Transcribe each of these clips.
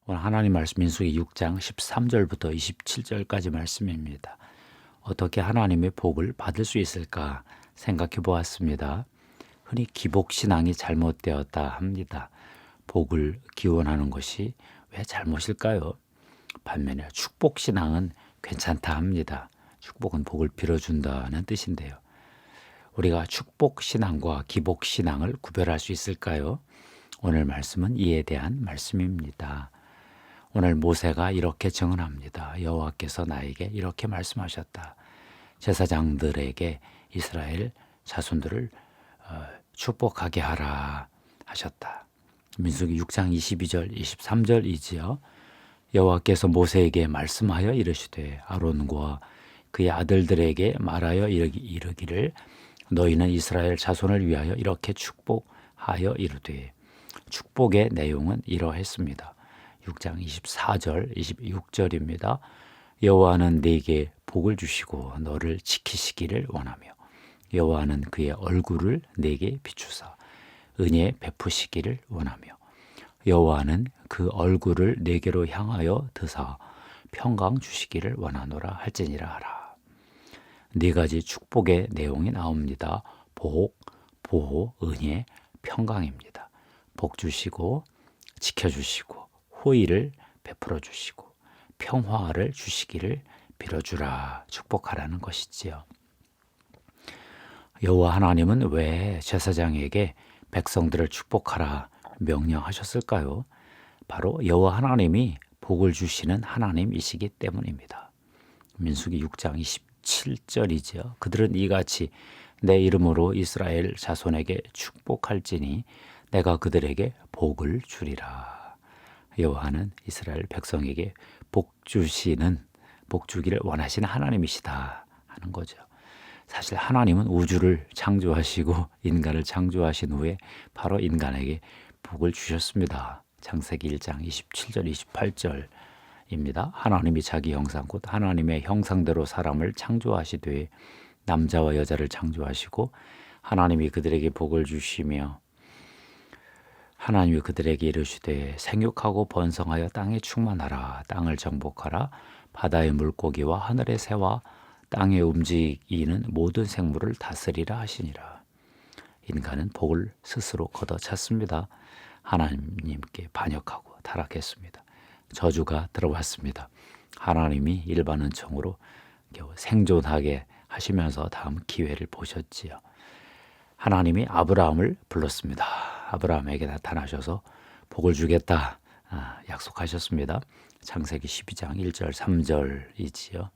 오늘 하나님 말씀 민수기 6장 13절부터 27절까지 말씀입니다. 어떻게 하나님의 복을 받을 수 있을까 생각해 보았습니다. 흔히 기복신앙이 잘못되었다 합니다. 복을 기원하는 것이 왜 잘못일까요? 반면에 축복신앙은 괜찮다 합니다. 축복은 복을 빌어준다는 뜻인데요. 우리가 축복신앙과 기복신앙을 구별할 수 있을까요? 오늘 말씀은 이에 대한 말씀입니다. 오늘 모세가 이렇게 증언합니다. 여호와께서 나에게 이렇게 말씀하셨다. 제사장들에게 이스라엘 자손들을 축복하게 하라 하셨다. 민수기 6장 22절 23절이지요. 여호와께서 모세에게 말씀하여 이르시되 아론과 그의 아들들에게 말하여 이르기를 너희는 이스라엘 자손을 위하여 이렇게 축복하여 이르되. 축복의 내용은 이러했습니다. 6장 24절 26절입니다. 여호와는 네게 복을 주시고 너를 지키시기를 원하며 여호와는 그의 얼굴을 네게 비추사 은혜 베푸시기를 원하며 여호와는 그 얼굴을 네게로 향하여 드사 평강 주시기를 원하노라 할지니라 하라. 네 가지 축복의 내용이 나옵니다. 복, 보호, 은혜, 평강입니다. 복 주시고 지켜주시고 호의를 베풀어 주시고 평화를 주시기를 빌어주라 축복하라는 것이지요. 여호와 하나님은 왜 제사장에게 백성들을 축복하라 명령하셨을까요? 바로 여호와 하나님이 복을 주시는 하나님이시기 때문입니다. 민수기 6장 27절이죠. 그들은 이같이 내 이름으로 이스라엘 자손에게 축복할지니 내가 그들에게 복을 주리라. 여호와는 이스라엘 백성에게 복 주기를 원하시는 하나님이시다 하는 거죠. 사실 하나님은 우주를 창조하시고 인간을 창조하신 후에 바로 인간에게 복을 주셨습니다. 창세기 1장 27절 28절입니다. 하나님이 자기 형상 곧 하나님의 형상대로 사람을 창조하시되 남자와 여자를 창조하시고 하나님이 그들에게 복을 주시며 하나님이 그들에게 이르시되 생육하고 번성하여 땅에 충만하라. 땅을 정복하라. 바다의 물고기와 하늘의 새와 땅에 움직이는 모든 생물을 다스리라 하시니라. 인간은 복을 스스로 걷어찼습니다. 하나님께 반역하고 타락했습니다. 저주가 들어왔습니다. 하나님이 일반 은총으로 겨우 생존하게 하시면서 다음 기회를 보셨지요. 하나님이 아브라함을 불렀습니다. 아브라함에게 나타나셔서 복을 주겠다 약속하셨습니다. 창세기 12장 1절 3절이지요.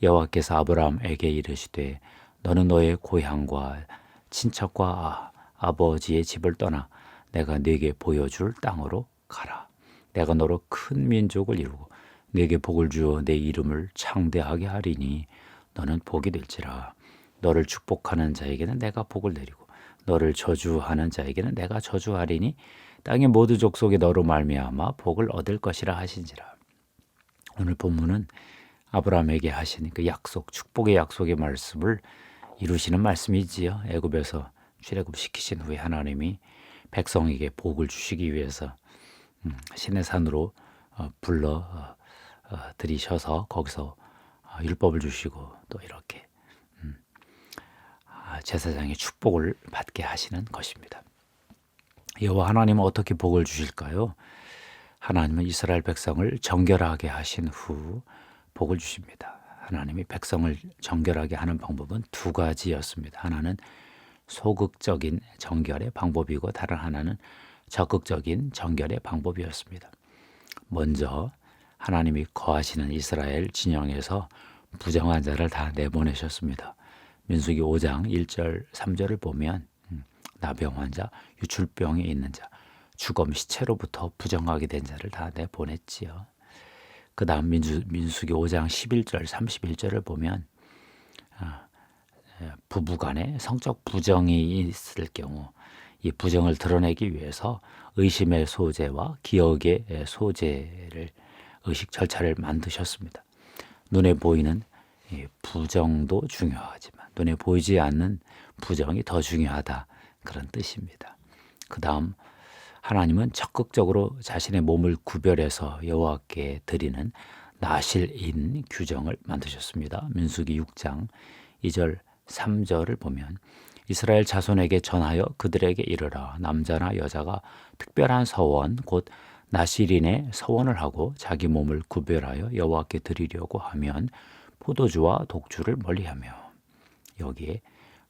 여호와께서 아브라함에게 이르시되 너는 너의 고향과 친척과 아버지의 집을 떠나 내가 네게 보여줄 땅으로 가라. 내가 너로 큰 민족을 이루고 네게 복을 주어 내 이름을 창대하게 하리니 너는 복이 될지라. 너를 축복하는 자에게는 내가 복을 내리고 너를 저주하는 자에게는 내가 저주하리니 땅의 모든 족속이 너로 말미암아 복을 얻을 것이라 하신지라. 오늘 본문은 아브라함에게 하신 그 약속, 축복의 약속의 말씀을 이루시는 말씀이지요. 애굽에서 출애굽시키신 후에 하나님이 백성에게 복을 주시기 위해서 시내산으로 불러 들이셔서 거기서 율법을 주시고 또 이렇게 제사장의 축복을 받게 하시는 것입니다. 여호와 하나님은 어떻게 복을 주실까요? 하나님은 이스라엘 백성을 정결하게 하신 후 복을 주십니다. 하나님이 백성을 정결하게 하는 방법은 두 가지였습니다. 하나는 소극적인 정결의 방법이고 다른 하나는 적극적인 정결의 방법이었습니다. 먼저 하나님이 거하시는 이스라엘 진영에서 부정한 자를 다 내보내셨습니다. 민수기 5장 1절 3절을 보면 나병 환자, 유출병이 있는 자, 주검 시체로부터 부정하게 된 자를 다 내보냈지요. 그 다음 민수기 5장 11절 31절을 보면 부부간에 성적 부정이 있을 경우 이 부정을 드러내기 위해서 의심의 소재와 기억의 소재를 의식 절차를 만드셨습니다. 눈에 보이는 부정도 중요하지만 눈에 보이지 않는 부정이 더 중요하다 그런 뜻입니다. 그 다음 하나님은 적극적으로 자신의 몸을 구별해서 여호와께 드리는 나실인 규정을 만드셨습니다. 민수기 6장 2절 3절을 보면 이스라엘 자손에게 전하여 그들에게 이르라. 남자나 여자가 특별한 서원 곧 나실인의 서원을 하고 자기 몸을 구별하여 여호와께 드리려고 하면 포도주와 독주를 멀리하며, 여기에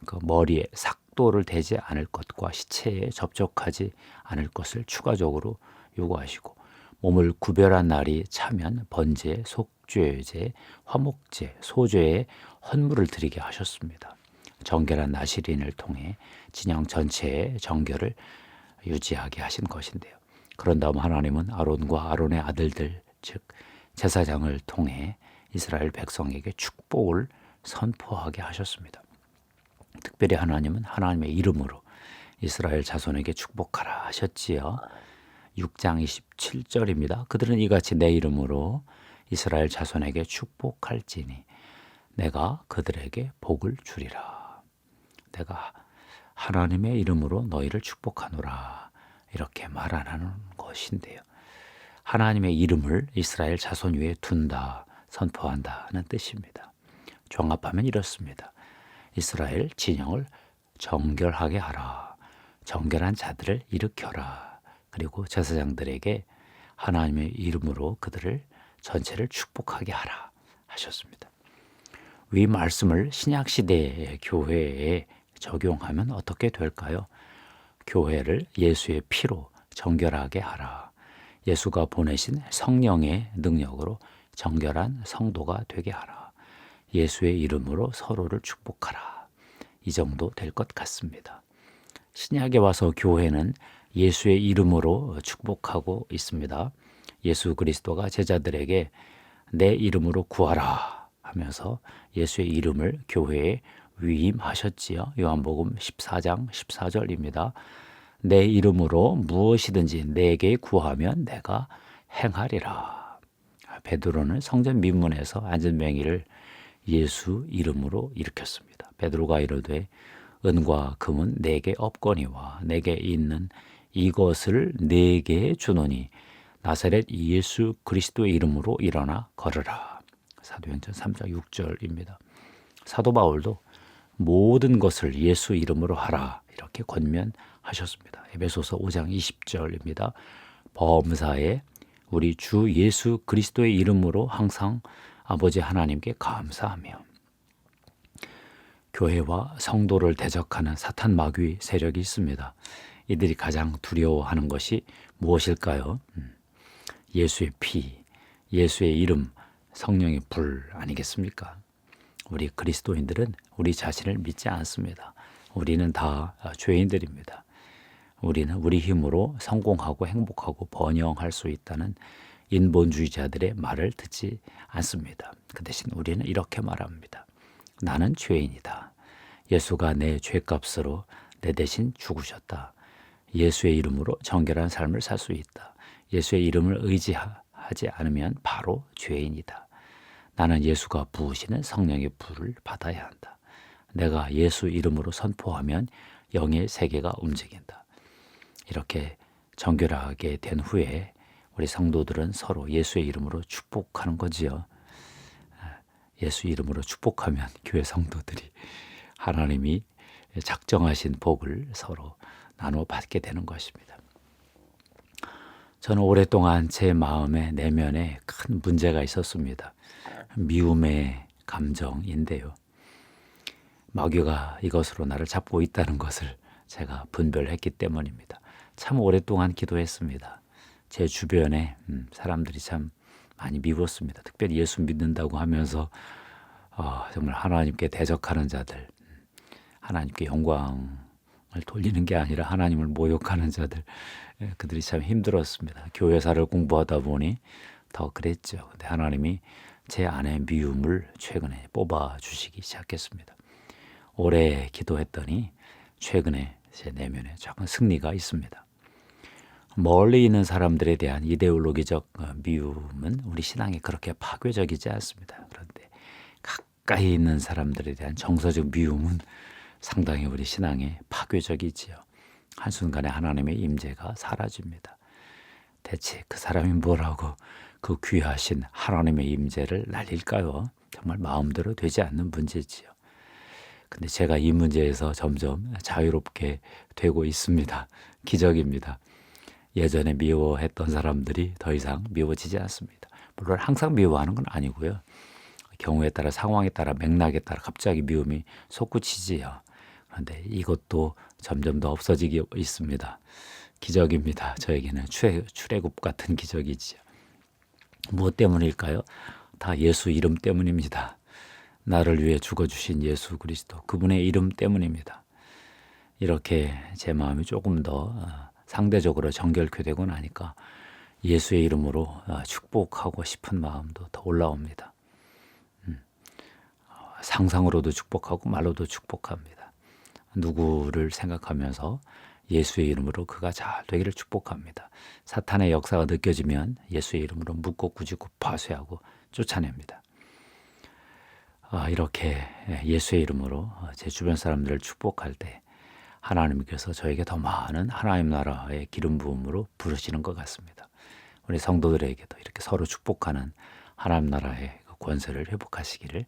그 머리에 삭도를 대지 않을 것과 시체에 접촉하지 않을 것을 추가적으로 요구하시고, 몸을 구별한 날이 차면 번제, 속죄제, 화목제, 소제에 헌물을 드리게 하셨습니다. 정결한 나실인을 통해 진영 전체의 정결을 유지하게 하신 것인데요. 그런 다음 하나님은 아론과 아론의 아들들, 즉 제사장을 통해 이스라엘 백성에게 축복을 선포하게 하셨습니다. 특별히 하나님은 하나님의 이름으로 이스라엘 자손에게 축복하라 하셨지요. 6장 27절입니다. 그들은 이같이 내 이름으로 이스라엘 자손에게 축복할지니 내가 그들에게 복을 주리라. 내가 하나님의 이름으로 너희를 축복하노라. 이렇게 말하는 것인데요. 하나님의 이름을 이스라엘 자손 위에 둔다, 선포한다는 뜻입니다. 종합하면 이렇습니다. 이스라엘 진영을 정결하게 하라. 정결한 자들을 일으켜라. 그리고 제사장들에게 하나님의 이름으로 그들을 전체를 축복하게 하라 하셨습니다. 위 말씀을 신약시대의 교회에 적용하면 어떻게 될까요? 교회를 예수의 피로 정결하게 하라. 예수가 보내신 성령의 능력으로 정결한 성도가 되게 하라. 예수의 이름으로 서로를 축복하라. 이 정도 될 것 같습니다. 신약에 와서 교회는 예수의 이름으로 축복하고 있습니다. 예수 그리스도가 제자들에게 내 이름으로 구하라 하면서 예수의 이름을 교회에 위임하셨지요. 요한복음 14장 14절입니다. 내 이름으로 무엇이든지 내게 구하면 내가 행하리라. 베드로는 성전 민문에서 안전병이를 예수 이름으로 일으켰습니다. 베드로가 이르되 은과 금은 내게 없거니와 내게 있는 이것을 내게 주노니 나사렛 예수 그리스도의 이름으로 일어나 걸으라. 사도행전 3장 6절입니다. 사도 바울도 모든 것을 예수 이름으로 하라 이렇게 권면하셨습니다. 에베소서 5장 20절입니다. 범사에 우리 주 예수 그리스도의 이름으로 항상 아버지 하나님께 감사하며. 교회와 성도를 대적하는 사탄 마귀 세력이 있습니다. 이들이 가장 두려워하는 것이 무엇일까요? 예수의 피, 예수의 이름, 성령의 불 아니겠습니까? 우리 그리스도인들은 우리 자신을 믿지 않습니다. 우리는 다 죄인들입니다. 우리는 우리 힘으로 성공하고 행복하고 번영할 수 있다는 인본주의자들의 말을 듣지 않습니다. 그 대신 우리는 이렇게 말합니다. 나는 죄인이다. 예수가 내 죄값으로 내 대신 죽으셨다. 예수의 이름으로 정결한 삶을 살 수 있다. 예수의 이름을 의지하지 않으면 바로 죄인이다. 나는 예수가 부으시는 성령의 불을 받아야 한다. 내가 예수 이름으로 선포하면 영의 세계가 움직인다. 이렇게 정결하게 된 후에 우리 성도들은 서로 예수의 이름으로 축복하는 거지요. 예수 이름으로 축복하면 교회 성도들이 하나님이 작정하신 복을 서로 나눠 받게 되는 것입니다. 저는 오랫동안 제 마음의 내면에 큰 문제가 있었습니다. 미움의 감정인데요. 마귀가 이것으로 나를 잡고 있다는 것을 제가 분별했기 때문입니다. 참 오랫동안 기도했습니다. 제 주변에 사람들이 참 많이 미웠습니다. 특별히 예수 믿는다고 하면서 정말 하나님께 대적하는 자들, 하나님께 영광을 돌리는 게 아니라 하나님을 모욕하는 자들, 그들이 참 힘들었습니다. 교회사를 공부하다 보니 더 그랬죠. 근데 하나님이 제 안에 미움을 최근에 뽑아주시기 시작했습니다. 오래 기도했더니 최근에 제 내면에 작은 승리가 있습니다. 멀리 있는 사람들에 대한 이데올로기적 미움은 우리 신앙에 그렇게 파괴적이지 않습니다. 그런데 가까이 있는 사람들에 대한 정서적 미움은 상당히 우리 신앙에 파괴적이지요. 한순간에 하나님의 임재가 사라집니다. 대체 그 사람이 뭐라고 그 귀하신 하나님의 임재를 날릴까요? 정말 마음대로 되지 않는 문제지요. 근데 제가 이 문제에서 점점 자유롭게 되고 있습니다. 기적입니다. 예전에 미워했던 사람들이 더 이상 미워지지 않습니다. 물론 항상 미워하는 건 아니고요. 경우에 따라, 상황에 따라, 맥락에 따라 갑자기 미움이 솟구치지요. 그런데 이것도 점점 더 없어지고 있습니다. 기적입니다. 저에게는 출애굽 같은 기적이지요. 무엇 때문일까요? 다 예수 이름 때문입니다. 나를 위해 죽어주신 예수 그리스도, 그분의 이름 때문입니다. 이렇게 제 마음이 조금 더 상대적으로 정결케 되고 나니까 예수의 이름으로 축복하고 싶은 마음도 더 올라옵니다. 상상으로도 축복하고 말로도 축복합니다. 누구를 생각하면서 예수의 이름으로 그가 잘 되기를 축복합니다. 사탄의 역사가 느껴지면 예수의 이름으로 묻고 꾸짖고 파쇄하고 쫓아냅니다. 이렇게 예수의 이름으로 제 주변 사람들을 축복할 때 하나님께서 저에게 더 많은 하나님 나라의 기름 부음으로 부르시는 것 같습니다. 우리 성도들에게도 이렇게 서로 축복하는 하나님 나라의 권세를 회복하시기를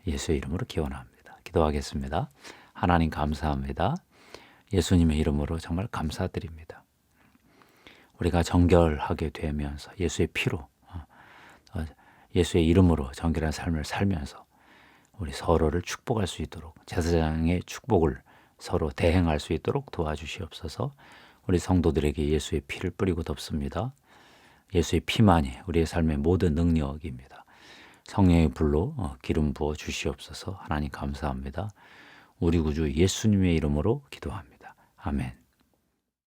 예수의 이름으로 기원합니다. 기도하겠습니다. 하나님 감사합니다. 예수님의 이름으로 정말 감사드립니다. 우리가 정결하게 되면서 예수의 피로, 예수의 이름으로 정결한 삶을 살면서 우리 서로를 축복할 수 있도록, 제사장의 축복을 서로 대행할 수 있도록 도와주시옵소서. 우리 성도들에게 예수의 피를 뿌리고 덮습니다. 예수의 피만이 우리의 삶의 모든 능력입니다. 성령의 불로 기름 부어 주시옵소서. 하나님 감사합니다. 우리 구주 예수님의 이름으로 기도합니다. 아멘.